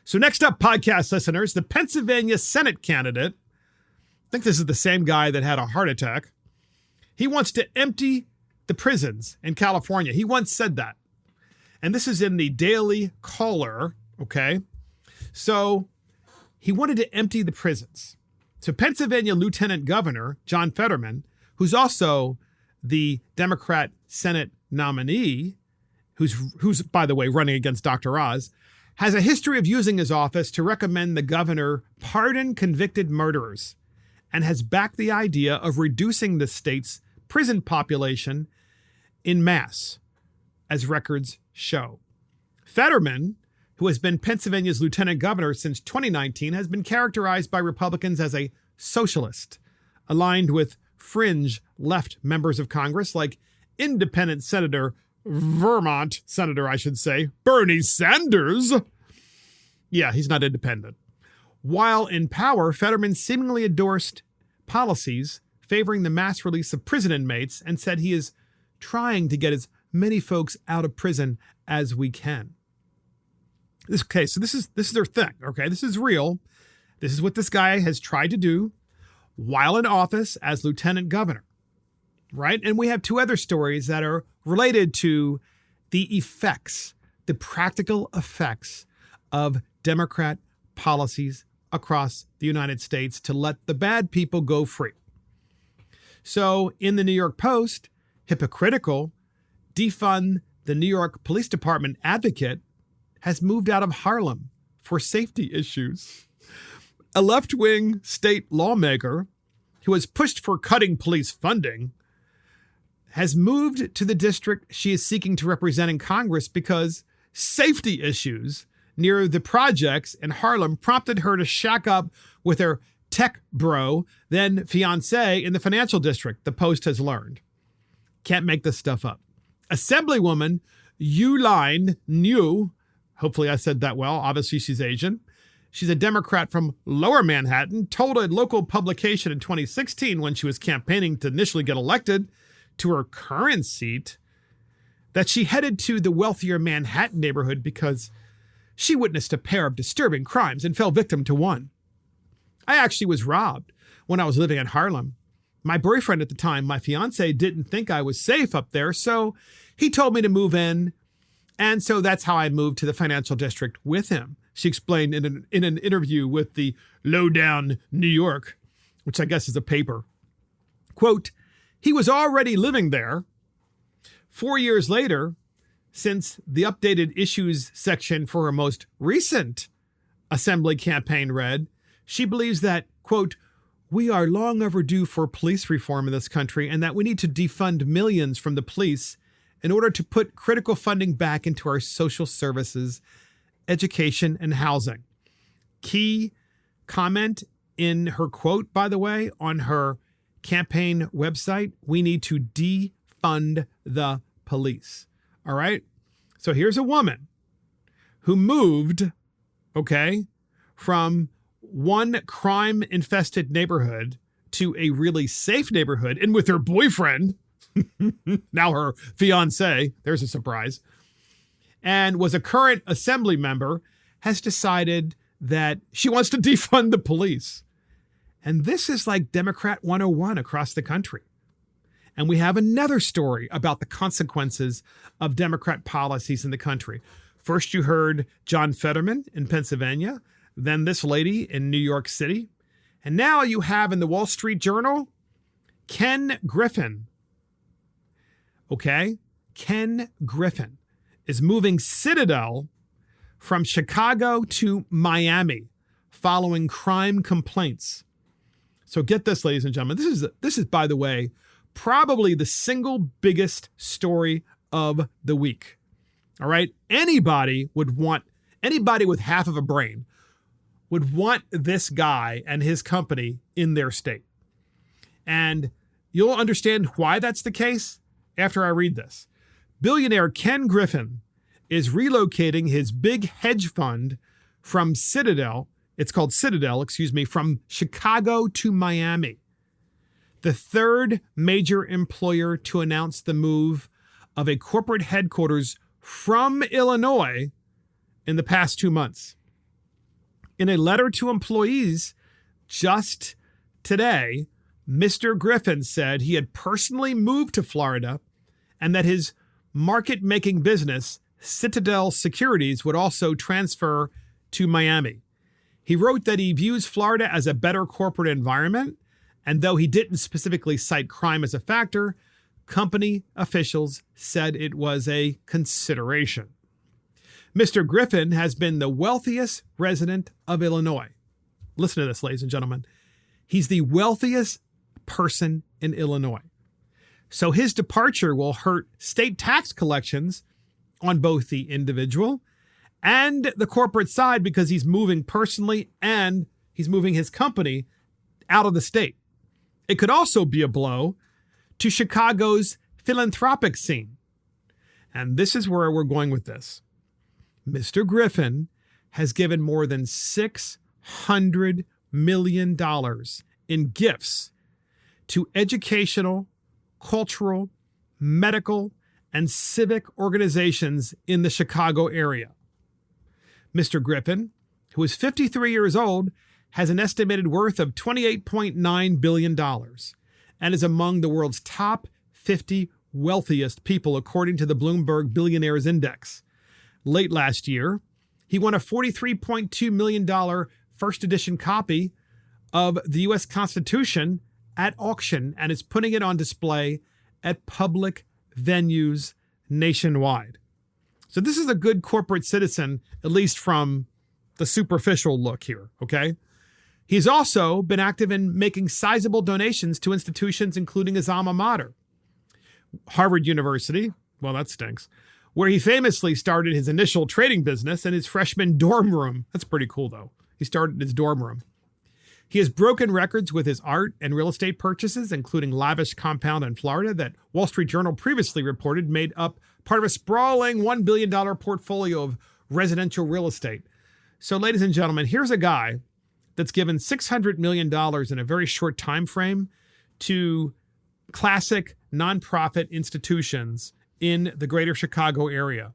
So next up, podcast listeners, the Pennsylvania Senate candidate, I think this is the same guy that had a heart attack. He wants to empty the prisons in California. He once said that. And this is in the Daily Caller, okay? So he wanted to empty the prisons. So Pennsylvania Lieutenant Governor John Fetterman, who's also the Democrat Senate nominee, who's by the way, running against Dr. Oz, has a history of using his office to recommend the governor pardon convicted murderers and has backed the idea of reducing the state's prison population in mass, as records show. Fetterman, who has been Pennsylvania's lieutenant governor since 2019, has been characterized by Republicans as a socialist, aligned with fringe left members of Congress like independent Vermont Senator, Bernie Sanders. Yeah, he's not independent. While in power, Fetterman seemingly endorsed policies favoring the mass release of prison inmates and said he is trying to get as many folks out of prison as we can. Okay, so this is their thing, okay? This is real. This is what this guy has tried to do while in office as lieutenant governor, right? And we have two other stories that are related to the effects, the practical effects of Democrat policies across the United States to let the bad people go free. So in the New York Post, hypocritical, defund the New York Police Department advocate has moved out of Harlem for safety issues. A left-wing state lawmaker who has pushed for cutting police funding has moved to the district she is seeking to represent in Congress because safety issues near the projects in Harlem prompted her to shack up with her tech bro, then fiance, in the financial district, the Post has learned. Can't make this stuff up. Assemblywoman Yuline New, hopefully I said that well, obviously she's Asian. She's a Democrat from Lower Manhattan, told a local publication in 2016 when she was campaigning to initially get elected to her current seat that she headed to the wealthier Manhattan neighborhood because she witnessed a pair of disturbing crimes and fell victim to one. I actually was robbed when I was living in Harlem. My boyfriend at the time, my fiance, didn't think I was safe up there, so he told me to move in. And so that's how I moved to the financial district with him. She explained in an interview with the Lowdown New York, which I guess is a paper. Quote, he was already living there. 4 years later, since the updated issues section for her most recent assembly campaign read, she believes that, quote, we are long overdue for police reform in this country and that we need to defund millions from the police in order to put critical funding back into our social services, education, and housing. Key comment in her quote, by the way, on her campaign website, we need to defund the police. All right. So here's a woman who moved, okay, from one crime-infested neighborhood to a really safe neighborhood, and with her boyfriend, now her fiance, there's a surprise, and was a current assembly member, has decided that she wants to defund the police. And this is like Democrat 101 across the country. And we have another story about the consequences of Democrat policies in the country. First, you heard John Fetterman in Pennsylvania, then this lady in New York City. And now you have in the Wall Street Journal, Ken Griffin. Okay? Ken Griffin is moving Citadel from Chicago to Miami following crime complaints. So get this, ladies and gentlemen. This is, by the way, probably the single biggest story of the week. All right? Anybody with half of a brain would want this guy and his company in their state. And you'll understand why that's the case after I read this. Billionaire Ken Griffin is relocating his big hedge fund from Citadel, it's called Citadel, from Chicago to Miami. The third major employer to announce the move of a corporate headquarters from Illinois in the past 2 months. In a letter to employees just today, Mr. Griffin said he had personally moved to Florida and that his market-making business, Citadel Securities, would also transfer to Miami. He wrote that he views Florida as a better corporate environment, and though he didn't specifically cite crime as a factor, company officials said it was a consideration. Mr. Griffin has been the wealthiest resident of Illinois. Listen to this, ladies and gentlemen. He's the wealthiest person in Illinois. So his departure will hurt state tax collections on both the individual and the corporate side because he's moving personally and he's moving his company out of the state. It could also be a blow to Chicago's philanthropic scene. And this is where we're going with this. Mr. Griffin has given more than $600 million in gifts to educational, cultural, medical, and civic organizations in the Chicago area. Mr. Griffin, who is 53 years old, has an estimated worth of $28.9 billion and is among the world's top 50 wealthiest people, according to the Bloomberg Billionaires Index. Late last year, he won a $43.2 million first edition copy of the U.S. Constitution at auction and is putting it on display at public venues nationwide. So this is a good corporate citizen, at least from the superficial look here, okay? He's also been active in making sizable donations to institutions, including his alma mater, Harvard University. Well, that stinks. Where he famously started his initial trading business in his freshman dorm room. That's pretty cool, though. He started in his dorm room. He has broken records with his art and real estate purchases, including lavish compound in Florida that Wall Street Journal previously reported made up part of a sprawling $1 billion portfolio of residential real estate. So, ladies and gentlemen, here's a guy that's given $600 million in a very short time frame to classic nonprofit institutions in the greater Chicago area.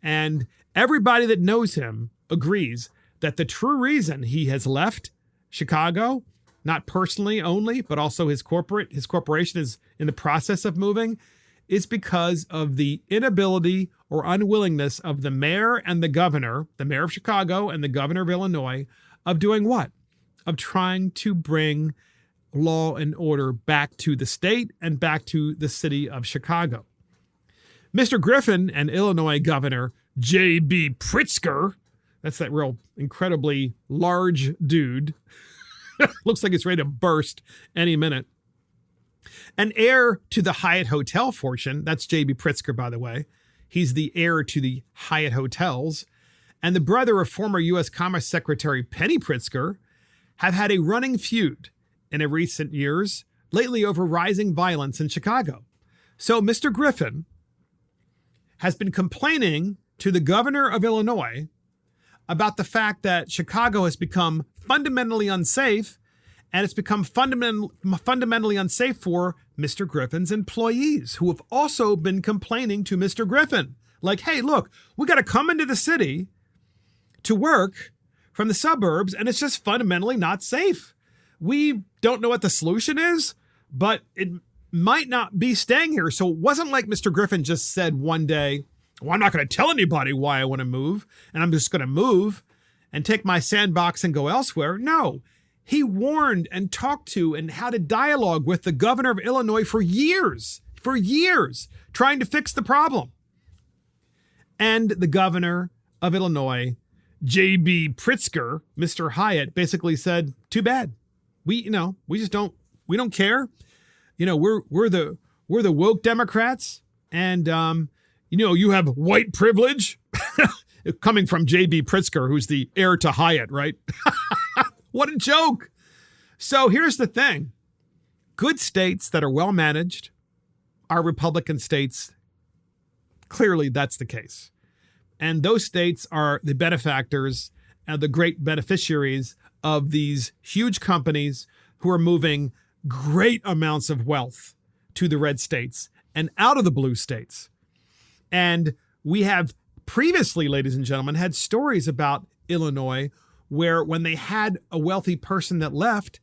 And everybody that knows him agrees that the true reason he has left Chicago, not personally only, but also his corporation is in the process of moving, is because of the inability or unwillingness of the mayor and the governor, the mayor of Chicago and the governor of Illinois, of doing what? Of trying to bring law and order back to the state and back to the city of Chicago. Mr. Griffin and Illinois Governor J.B. Pritzker, that's that real incredibly large dude, looks like it's ready to burst any minute, an heir to the Hyatt Hotel fortune. That's J.B. Pritzker, by the way. He's the heir to the Hyatt Hotels. And the brother of former U.S. Commerce Secretary Penny Pritzker have had a running feud in recent years, lately over rising violence in Chicago. So Mr. Griffin has been complaining to the governor of Illinois about the fact that Chicago has become fundamentally unsafe, and it's become fundamentally unsafe for Mr. Griffin's employees, who have also been complaining to Mr. Griffin. Like, hey, look, we got to come into the city to work from the suburbs, and it's just fundamentally not safe. We don't know what the solution is, but it might not be staying here. So it wasn't like Mr. Griffin just said one day, well, I'm not going to tell anybody why I want to move, and I'm just going to move and take my sandbox and go elsewhere. No, he warned and talked to and had a dialogue with the governor of Illinois for years, trying to fix the problem. And the governor of Illinois, J.B. Pritzker, Mr. Hyatt, basically said, too bad. We don't care. We're the woke Democrats, and you have white privilege. Coming from J.B. Pritzker, who's the heir to Hyatt, right? What a joke. So here's the thing. Good states that are well managed are Republican states. Clearly, that's the case. And those states are the benefactors and the great beneficiaries of these huge companies who are moving great amounts of wealth to the red states and out of the blue states. And we have previously, ladies and gentlemen, had stories about Illinois where when they had a wealthy person that left,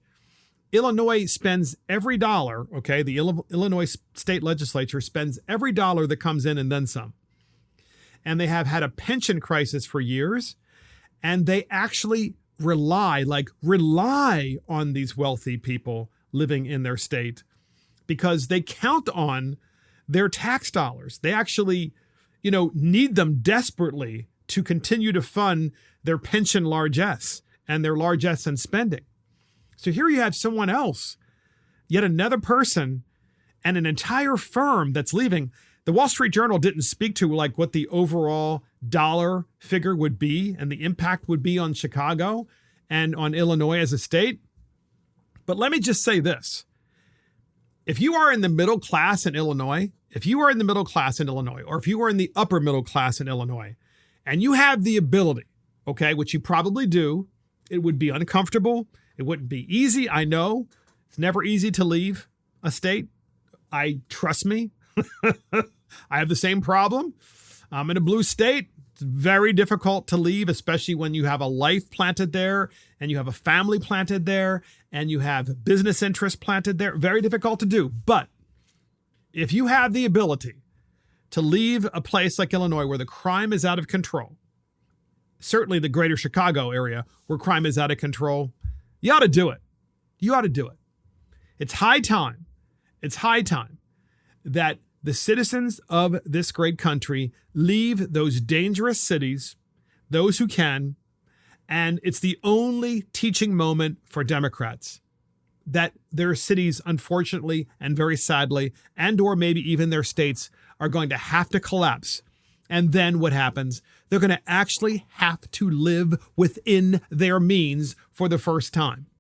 Illinois spends every dollar, okay? The Illinois state legislature spends every dollar that comes in and then some. And they have had a pension crisis for years, and they actually rely on these wealthy people living in their state because they count on their tax dollars. They actually, need them desperately to continue to fund their pension largesse and their largesse in spending. So here you have someone else, yet another person and an entire firm that's leaving. The Wall Street Journal didn't speak to what the overall dollar figure would be and the impact would be on Chicago and on Illinois as a state. But let me just say this. If you are in the middle class in Illinois, or if you are in the upper middle class in Illinois, and you have the ability, okay, which you probably do, it would be uncomfortable. It wouldn't be easy. I know it's never easy to leave a state. Trust me. I have the same problem. I'm in a blue state. It's very difficult to leave, especially when you have a life planted there and you have a family planted there and you have business interests planted there. Very difficult to do. But if you have the ability to leave a place like Illinois where the crime is out of control, certainly the greater Chicago area where crime is out of control, you ought to do it. You ought to do it. It's high time. It's high time that the citizens of this great country leave those dangerous cities, those who can, and it's the only teaching moment for Democrats that their cities, unfortunately and very sadly, and or maybe even their states, are going to have to collapse. And then what happens? They're going to actually have to live within their means for the first time.